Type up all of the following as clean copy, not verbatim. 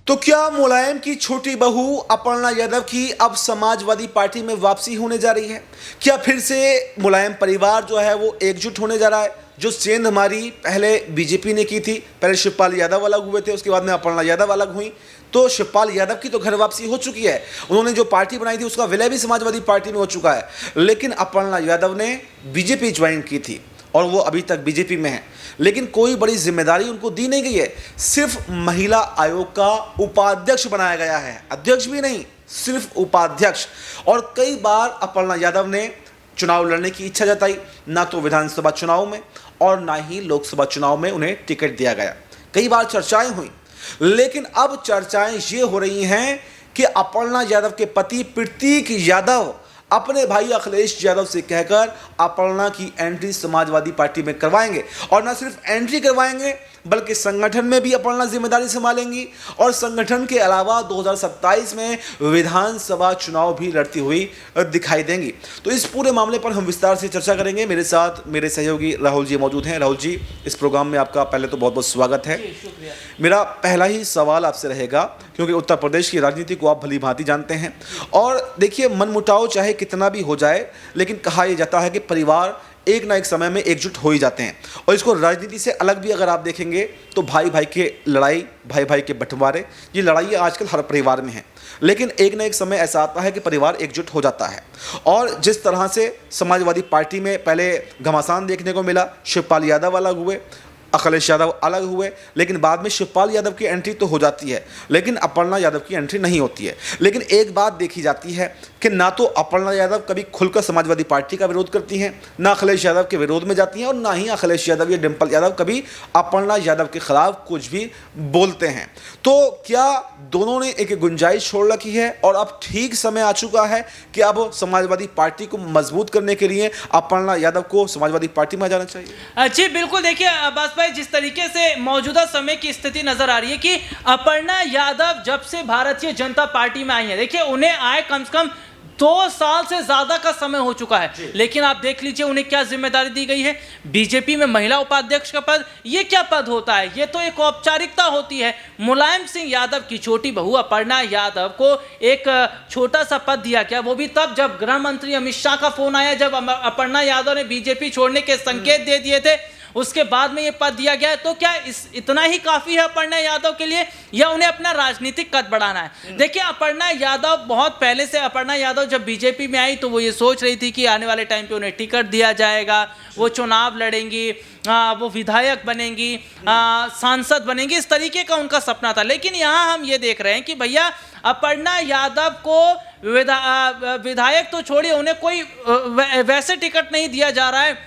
तो क्या मुलायम की छोटी बहू अपर्णा यादव की अब समाजवादी पार्टी में वापसी होने जा रही है? क्या फिर से मुलायम परिवार जो है वो एकजुट होने जा रहा है? जो सेंध हमारी पहले बीजेपी ने की थी, पहले शिवपाल यादव अलग हुए थे, उसके बाद में अपर्णा यादव अलग हुई, तो शिवपाल यादव की तो घर वापसी हो चुकी है। उन्होंने जो पार्टी बनाई थी उसका विलय भी समाजवादी पार्टी में हो चुका है, लेकिन अपर्णा यादव ने बीजेपी ज्वाइन की थी और वो अभी तक बीजेपी में है, लेकिन कोई बड़ी जिम्मेदारी उनको दी नहीं गई है। सिर्फ महिला आयोग का उपाध्यक्ष बनाया गया है, अध्यक्ष भी नहीं, सिर्फ उपाध्यक्ष। और कई बार अपर्णा यादव ने चुनाव लड़ने की इच्छा जताई, ना तो विधानसभा चुनाव में और ना ही लोकसभा चुनाव में उन्हें टिकट दिया गया। कई बार चर्चाएं हुई, लेकिन अब चर्चाएं ये हो रही हैं कि अपर्णा यादव के पति प्रतीक यादव अपने भाई अखिलेश यादव से कहकर अपर्णा की एंट्री समाजवादी पार्टी में करवाएंगे, और न सिर्फ एंट्री करवाएंगे बल्कि संगठन में भी अपर्णा जिम्मेदारी संभालेंगी और संगठन के अलावा 2027 में विधानसभा चुनाव भी लड़ती हुई दिखाई देंगी। तो इस पूरे मामले पर हम विस्तार से चर्चा करेंगे। मेरे साथ मेरे सहयोगी राहुल जी मौजूद हैं। राहुल जी, इस प्रोग्राम में आपका पहले तो बहुत बहुत स्वागत है। मेरा पहला ही सवाल आपसे रहेगा, क्योंकि उत्तर प्रदेश की राजनीति को आप भली भांति जानते हैं, और देखिए मनमुटाव चाहे कितना भी हो जाए, लेकिन कहा यह जाता है कि परिवार एक ना एक समय में एकजुट हो ही जाते हैं। और इसको राजनीति से अलग भी अगर आप देखेंगे तो भाई भाई के लड़ाई, भाई भाई के बंटवारे, ये लड़ाई आजकल हर परिवार में है, लेकिन एक ना एक समय ऐसा आता है कि परिवार एकजुट हो जाता है। और जिस तरह से समाजवादी पार्टी में पहले घमासान देखने को मिला, शिवपाल यादव अलग हुए, अखिलेश यादव अलग हुए, लेकिन बाद में शिवपाल यादव की एंट्री तो हो जाती है, लेकिन अपर्णा यादव की एंट्री नहीं होती है। लेकिन एक बात देखी जाती है कि ना तो अपर्णा यादव कभी खुलकर समाजवादी पार्टी का विरोध करती हैं, ना अखिलेश यादव के विरोध में जाती हैं, और ना ही अखिलेश यादव या डिम्पल यादव कभी अपर्णा यादव के खिलाफ कुछ भी बोलते हैं। तो क्या दोनों ने एक गुंजाइश छोड़ रखी है और अब ठीक समय आ चुका है कि अब समाजवादी पार्टी को मजबूत करने के लिए अपर्णा यादव को समाजवादी पार्टी में जाना चाहिए? जी बिल्कुल, देखिए अब्बास भाई, जिस तरीके से मौजूदा समय की स्थिति नजर आ रही है कि अपर्णा यादव जब से भारतीय जनता पार्टी में आई है, देखिए उन्हें आए कम से कम 2 साल से ज्यादा का समय हो चुका है, लेकिन आप देख लीजिए उन्हें क्या जिम्मेदारी दी गई है। बीजेपी में महिला उपाध्यक्ष का पद, ये क्या पद होता है? ये तो एक औपचारिकता होती है। मुलायम सिंह यादव की छोटी बहू अपर्णा यादव को एक छोटा सा पद दिया गया, वो भी तब जब गृह मंत्री अमित शाह का फोन आया, जब अपर्णा यादव ने बीजेपी छोड़ने के संकेत दे दिए थे, उसके बाद में ये पद दिया गया है। तो क्या इतना ही काफी है अपर्णा यादव के लिए, या उन्हें अपना राजनीतिक कद बढ़ाना है? देखिए अपर्णा यादव बहुत पहले से, अपर्णा यादव जब बीजेपी में आई तो वो ये सोच रही थी कि आने वाले टाइम पे उन्हें टिकट दिया जाएगा, वो चुनाव लड़ेंगी, वो विधायक बनेंगी, सांसद बनेंगी, इस तरीके का उनका सपना था। लेकिन यहाँ हम ये देख रहे हैं कि भैया अपर्णा यादव को विधायक तो छोड़िए, उन्हें कोई वैसे टिकट नहीं दिया जा रहा है।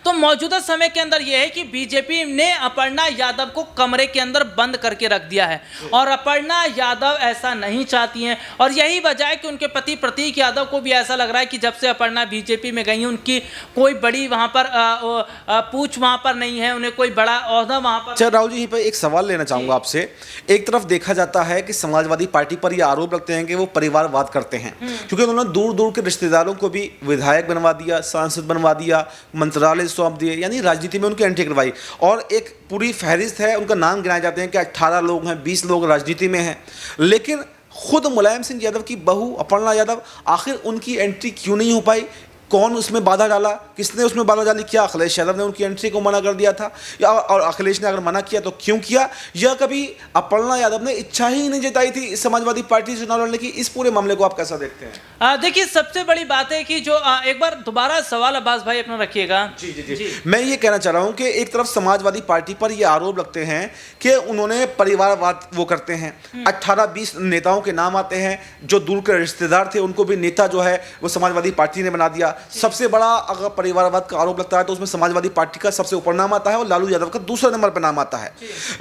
तो मौजूदा समय के अंदर यह है कि बीजेपी ने अपर्णा यादव को कमरे के अंदर बंद करके रख दिया है, और अपर्णा यादव ऐसा नहीं चाहती हैं, और यही वजह है कि उनके पति प्रतीक यादव को भी ऐसा लग रहा है कि जब से अपर्णा बीजेपी में गई, उनकी कोई बड़ी वहां पर पूछ वहां पर नहीं है, उन्हें कोई बड़ा ओहदा वहां पर। अच्छा राहुल जी, यहीं पर एक सवाल लेना चाहूंगा आपसे। एक तरफ देखा जाता है कि समाजवादी पार्टी पर यह आरोप लगते हैं कि वो परिवारवाद करते हैं, क्योंकि उन्होंने दूर दूर के रिश्तेदारों को भी विधायक बनवा दिया, सांसद बनवा दिया, मंत्रालय सौंप दिए, यानी राजनीति में उनकी एंट्री करवाई। और एक पूरी फहरिस्त है, उनका नाम गिनाए जाते हैं कि 18 लोग हैं, 20 लोग राजनीति में हैं, लेकिन खुद मुलायम सिंह यादव की बहू अपर्णा यादव, आखिर उनकी एंट्री क्यों नहीं हो पाई? कौन उसमें बाधा डाला? किसने उसमें बाधा डाली? क्या अखिलेश यादव ने उनकी एंट्री को मना कर दिया था, या और अखिलेश ने अगर मना किया तो क्यों किया, या कभी अपर्णा यादव ने इच्छा ही नहीं जताई थी समाजवादी पार्टी से चुनाव लड़ने की? इस पूरे मामले को आप कैसा देखते हैं? देखिए सबसे बड़ी बात है कि जो एक बार दोबारा सवाल अब्बास भाई अपना रखिएगा। जी। मैं ये कहना चाह रहा हूँ कि एक तरफ समाजवादी पार्टी पर ये आरोप लगते हैं कि उन्होंने परिवारवाद वो करते हैं, 18-20 नेताओं के नाम आते हैं, जो दूर के रिश्तेदार थे उनको भी नेता जो है वो समाजवादी पार्टी ने बना दिया। सबसे बड़ा अगर परिवारवाद का आरोप लगता है तो उसमें समाजवादी पार्टी का सबसे ऊपर नाम आता है और लालू यादव का दूसरे नंबर पर नाम आता है।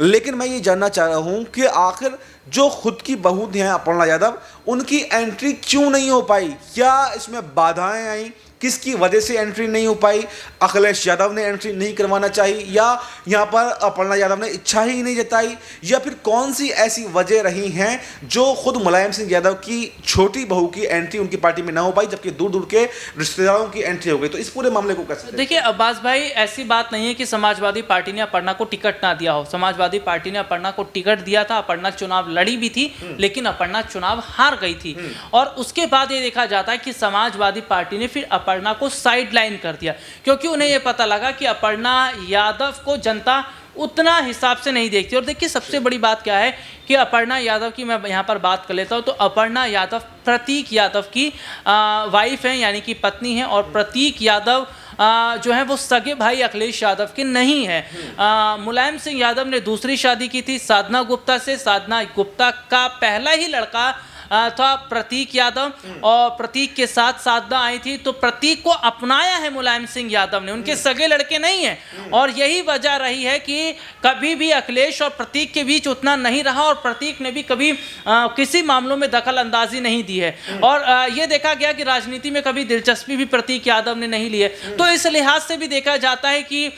लेकिन मैं ये जानना चाह रहा हूं कि आखिर जो खुद की बहू हैं अपर्णा यादव, उनकी एंट्री क्यों नहीं हो पाई? क्या इसमें बाधाएं आई? किसकी वजह से एंट्री नहीं हो पाई? अखिलेश यादव ने एंट्री नहीं करवाना चाहिए, या यहाँ पर अपर्णा यादव ने इच्छा ही नहीं जताई, या फिर कौन सी ऐसी वजह रही हैं जो खुद मुलायम सिंह यादव की छोटी बहू की एंट्री उनकी पार्टी में ना हो पाई, जबकि दूर दूर के रिश्तेदारों की एंट्री हो गई? तो इस पूरे मामले को कैसे देखिए अब्बास भाई, ऐसी बात नहीं है कि समाजवादी पार्टी ने अपर्णा को टिकट ना दिया हो। समाजवादी पार्टी ने अपर्णा को टिकट दिया था, अपर्णा चुनाव लड़ी भी थी, लेकिन अपर्णा चुनाव हार गई थी। और उसके बाद ये देखा जाता है कि समाजवादी पार्टी ने फिर अपर्णा को साइडलाइन कर दिया, क्योंकि उन्हें यह पता लगा कि अपर्णा यादव को जनता उतना हिसाब से नहीं देखती। और देखिए सबसे बड़ी बात क्या है कि अपर्णा यादव की मैं यहाँ पर बात कर लेता हूँ, तो अपर्णा यादव प्रतीक यादव की वाइफ हैं, यानी कि पत्नी हैं। और प्रतीक यादव जो है वो सगे भाई अखिलेश यादव के नहीं है। मुलायम सिंह यादव ने दूसरी शादी की थी साधना गुप्ता से। साधना गुप्ता का पहला ही लड़का था प्रतीक यादव, और प्रतीक के साथ साधना आई थी। तो प्रतीक को अपनाया है मुलायम सिंह यादव ने, उनके सगे लड़के नहीं हैं। और यही वजह रही है कि कभी भी अखिलेश और प्रतीक के बीच उतना नहीं रहा, और प्रतीक ने भी कभी किसी मामलों में दखल अंदाजी नहीं दी है। और ये देखा गया कि राजनीति में कभी दिलचस्पी भी प्रतीक यादव ने नहीं ली है। तो इस लिहाज से भी देखा जाता है कि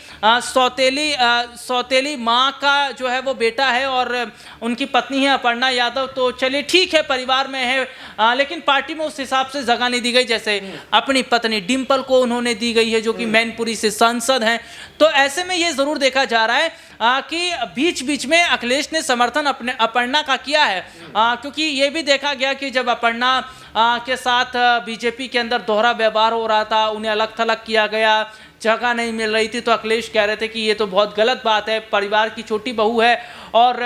सौतेली माँ का जो है वो बेटा है और उनकी पत्नी है अपर्णा यादव। तो चलिए ठीक है, परिवार में है, लेकिन पार्टी में उस हिसाब से जगह नहीं दी गई जैसे अपनी पत्नी डिंपल को उन्होंने दी गई है, जो कि मैनपुरी से सांसद हैं। तो ऐसे में ये जरूर देखा जा रहा है कि बीच बीच में अखिलेश ने समर्थन अपने अपर्णा का किया है, क्योंकि ये भी देखा गया कि जब अपर्णा के साथ बीजेपी के अंदर दोहरा व्यवहार हो रहा था, उन्हें अलग थलग किया गया, जगह नहीं मिल रही थी, तो अखिलेश कह रहे थे कि ये तो बहुत गलत बात है, परिवार की छोटी बहू है और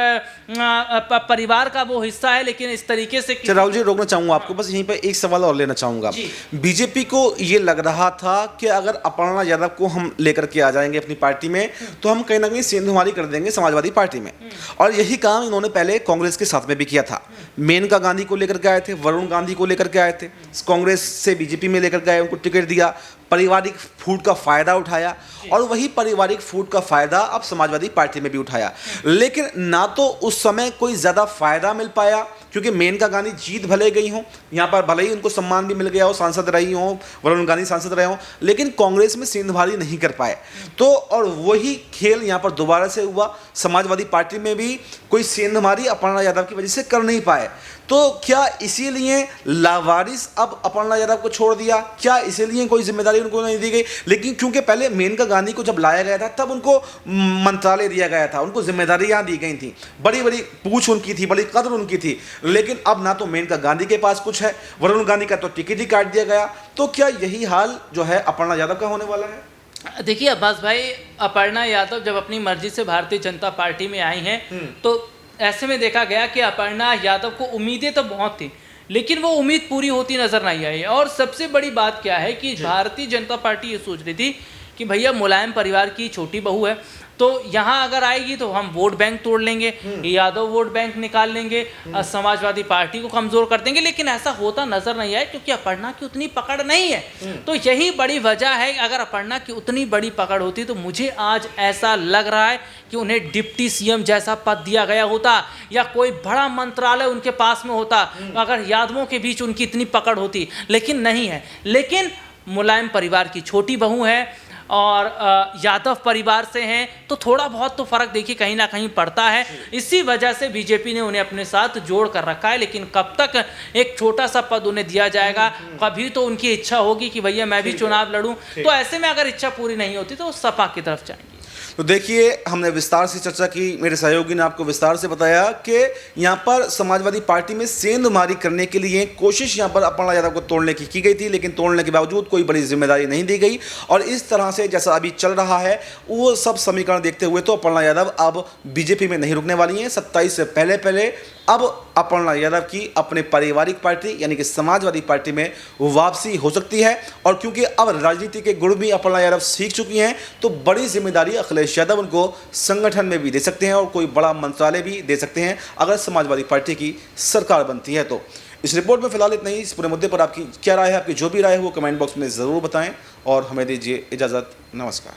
परिवार का वो हिस्सा है, लेकिन इस तरीके से। राहुल जी, रोकना चाहूंगा आपको, बस यहीं पे एक सवाल और लेना चाहूंगा। बीजेपी को ये लग रहा था कि अगर अपर्णा यादव को हम लेकर के आ जाएंगे अपनी पार्टी में, तो हम कहीं ना कहीं सेंधमारी कर देंगे समाजवादी पार्टी में। और यही काम इन्होंने पहले कांग्रेस के साथ में भी किया था। मेनका गांधी को लेकर के आए थे, वरुण गांधी को लेकर के आए थे, कांग्रेस से बीजेपी में लेकर के आए, उनको टिकट दिया, पारिवारिक फूट का फायदा उठाया, और वही पारिवारिक फूट का फायदा अब समाजवादी पार्टी में भी उठाया। लेकिन ना तो उस समय कोई ज्यादा फायदा मिल पाया, क्योंकि मेनका गांधी जीत भले गई हों, यहाँ पर भले ही उनको सम्मान भी मिल गया हो, सांसद रही हों, वरुण गांधी सांसद रहे हों, लेकिन कांग्रेस में सेंधमारी नहीं कर पाए। तो और वही खेल यहाँ पर दोबारा से हुआ, समाजवादी पार्टी में भी कोई सेंधमारी अपर्णा यादव की वजह से कर नहीं पाए। तो क्या इसीलिए लावारिस अब अपर्णा यादव को छोड़ दिया? क्या इसीलिए कोई जिम्मेदारी उनको नहीं दी गई? लेकिन क्योंकि पहले मेनका गांधी को जब लाया गया था, तब उनको मंत्रालय दिया गया था, उनको जिम्मेदारियां दी गई थी, बड़ी बड़ी पूछ उनकी थी, बड़ी कदर उनकी थी। लेकिन अब ना तो मेनका गांधी के पास कुछ है, वरुण गांधी का तो टिकट ही काट दिया गया। तो क्या यही हाल जो है अपर्णा यादव का होने वाला है? देखिए अब्बास भाई, अपर्णा यादव जब अपनी मर्जी से भारतीय जनता पार्टी में आई हैं, तो ऐसे में देखा गया कि अपर्णा यादव को उम्मीदें तो बहुत थी, लेकिन वो उम्मीद पूरी होती नजर नहीं आई। और सबसे बड़ी बात क्या है कि भारतीय जनता पार्टी ये सोच रही थी कि भैया मुलायम परिवार की छोटी बहू है, तो यहाँ अगर आएगी तो हम वोट बैंक तोड़ लेंगे, यादव वोट बैंक निकाल लेंगे, समाजवादी पार्टी को कमजोर कर देंगे। लेकिन ऐसा होता नजर नहीं आया, क्योंकि अपर्णा की उतनी पकड़ नहीं है। तो यही बड़ी वजह है। अगर अपर्णा की उतनी बड़ी पकड़ होती तो मुझे आज ऐसा लग रहा है कि उन्हें डिप्टी सीएम जैसा पद दिया गया होता, या कोई बड़ा मंत्रालय उनके पास में होता, अगर यादवों के बीच उनकी इतनी पकड़ होती। लेकिन नहीं है। लेकिन मुलायम परिवार की छोटी बहू है और यादव परिवार से हैं, तो थोड़ा बहुत तो फर्क देखिए कहीं ना कहीं पड़ता है। इसी वजह से बीजेपी ने उन्हें अपने साथ जोड़ कर रखा है। लेकिन कब तक एक छोटा सा पद उन्हें दिया जाएगा? कभी तो उनकी इच्छा होगी कि भैया मैं भी चुनाव लड़ूं। तो ऐसे में अगर इच्छा पूरी नहीं होती तो वो सपा की तरफ जाएंगे। तो देखिए, हमने विस्तार से चर्चा की, मेरे सहयोगी ने आपको विस्तार से बताया कि यहाँ पर समाजवादी पार्टी में सेंधमारी करने के लिए कोशिश यहाँ पर अपर्णा यादव को तोड़ने की गई थी, लेकिन तोड़ने के बावजूद कोई बड़ी जिम्मेदारी नहीं दी गई। और इस तरह से जैसा अभी चल रहा है, वो सब समीकरण देखते हुए तो अपर्णा यादव अब बीजेपी में नहीं रुकने वाली हैं। 27 से पहले अब अपर्णा यादव की अपने पारिवारिक पार्टी यानी कि समाजवादी पार्टी में वापसी हो सकती है। और क्योंकि अब राजनीति के गुण भी अपर्णा यादव सीख चुकी हैं, तो बड़ी जिम्मेदारी अखिलेश यादव उनको संगठन में भी दे सकते हैं और कोई बड़ा मंत्रालय भी दे सकते हैं अगर समाजवादी पार्टी की सरकार बनती है तो। इस रिपोर्ट में फिलहाल इतना ही। इस पूरे मुद्दे पर आपकी क्या राय है? आपकी जो भी राय है वो कमेंट बॉक्स में ज़रूर बताएं और हमें दीजिए इजाज़त। नमस्कार।